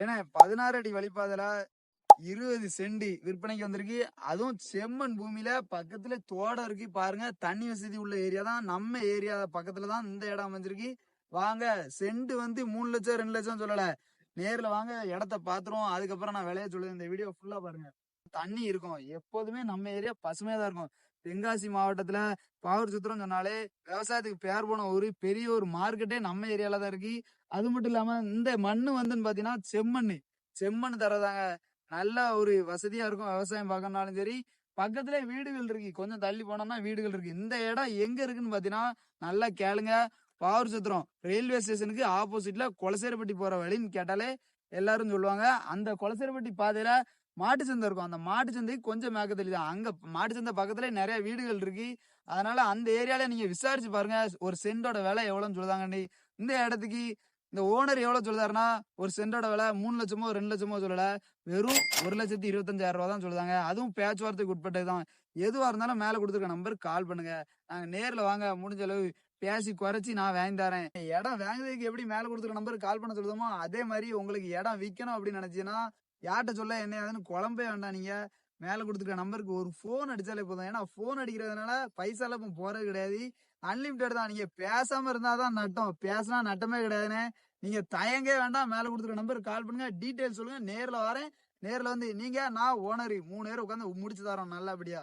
ஏன்னா 16 அடி வழிப்பாதையில 20 சென்டி விற்பனைக்கு வந்திருக்கு. அதுவும் செம்மண் பூமியில பக்கத்துல தோடம் இருக்கு பாருங்க. தண்ணி வசதி உள்ள ஏரியா தான். நம்ம ஏரியா பக்கத்துல தான் இந்த இடம் அமைஞ்சிருக்கு. வாங்க, சென்ட் வந்து 3 லட்சம் 2 லட்சம் சொல்லல. நேர்ல வாங்க, இடத்த பாத்துருவோம். அதுக்கப்புறம் நான் விலைய சொல்லுவேன். இந்த வீடியோ ஃபுல்லா பாருங்க. தண்ணி இருக்கும். எப்போதுமே நம்ம ஏரியா பசுமையா தான் இருக்கும். தென்காசி மாவட்டத்துல பாவூர் சுத்திரம் சொன்னாலே விவசாயத்துக்கு பேர் போன ஒரு பெரிய ஒரு மார்க்கெட்டே நம்ம ஏரியால தான் இருக்கு. அது மட்டும் இல்லாம இந்த மண்ணு வந்துன்னு பாத்தீங்கன்னா செம்மண்ணு. செம்மண் தரதாங்க. நல்ல ஒரு வசதியா இருக்கும். விவசாயம் பார்க்கணும்னாலும் சரி. பக்கத்திலே வீடுகள் இருக்கு. கொஞ்சம் தள்ளி போனோம்னா வீடுகள் இருக்கு. இந்த இடம் எங்க இருக்குன்னு பாத்தீங்கன்னா, நல்லா கேளுங்க. பாவூர் சத்திரம் ரயில்வே ஸ்டேஷனுக்கு ஆப்போசிட்ல கொலசேரிப்பட்டி போற வழின்னு கேட்டாலே எல்லாரும் சொல்லுவாங்க. அந்த கொலசேரிப்பட்டி பாதையில மாட்டு சந்தை இருக்கும். அந்த மாட்டு சந்தைக்கு கொஞ்சம் மேற்கு தள்ளி தான். அங்க மாட்டு சந்தை பக்கத்துல நிறைய வீடுகள் இருக்கு. அதனால அந்த ஏரியால நீங்க விசாரிச்சு பாருங்க. ஒரு சென்டோட விலை எவ்வளவுன்னு சொல்லுதாங்கண்டி. இந்த இடத்துக்கு இந்த ஓனர் எவ்வளவு சொல்றாருன்னா, ஒரு சென்டோட விலை 3 லட்சமோ 2 லட்சமோ சொல்லல. வெறும் 1,25,000 தான் சொல்லுதாங்க. அதுவும் பேச்சுவார்த்தைக்கு உட்பட்டது தான். எதுவா இருந்தாலும் மேல கொடுத்துருக்க நம்பருக்கு கால் பண்ணுங்க. நாங்க நேர்ல வாங்க, முடிஞ்ச அளவு பேசி குறைச்சி நான் வாங்கி தரேன். இடம் வாங்குறதுக்கு எப்படி மேல கொடுத்துருக்க நம்பருக்கு கால் பண்ண சொல்லுதோமோ, அதே மாதிரி உங்களுக்கு இடம் விற்கணும் அப்படின்னு நினைச்சீங்கன்னா, யார்கிட்ட சொல்ல என்ன ஏதுன்னு குழம்பே வேண்டாம். நீங்க மேல கொடுத்துருக்க நம்பருக்கு ஒரு ஃபோன் அடிச்சாலே போதும். ஏன்னா ஃபோன் அடிக்கிறதுனால பைசாலாம் இப்போ போறது கிடையாது. அன்லிமிட்டெட் தான். நீங்க பேசாம இருந்தாதான் நட்டம். பேசினா நட்டமே கிடையாதுண்ணே. நீங்க தயங்கே வேண்டாம். மேல கொடுத்துருக்க நம்பருக்கு கால் பண்ணுங்க. டீட்டெயில் சொல்லுங்க. நேர்ல வரேன். நேர்ல வந்து நீங்க நான் ஓனர் 3 பேரும் உட்காந்து முடிச்சு தரோம் நல்லபடியா.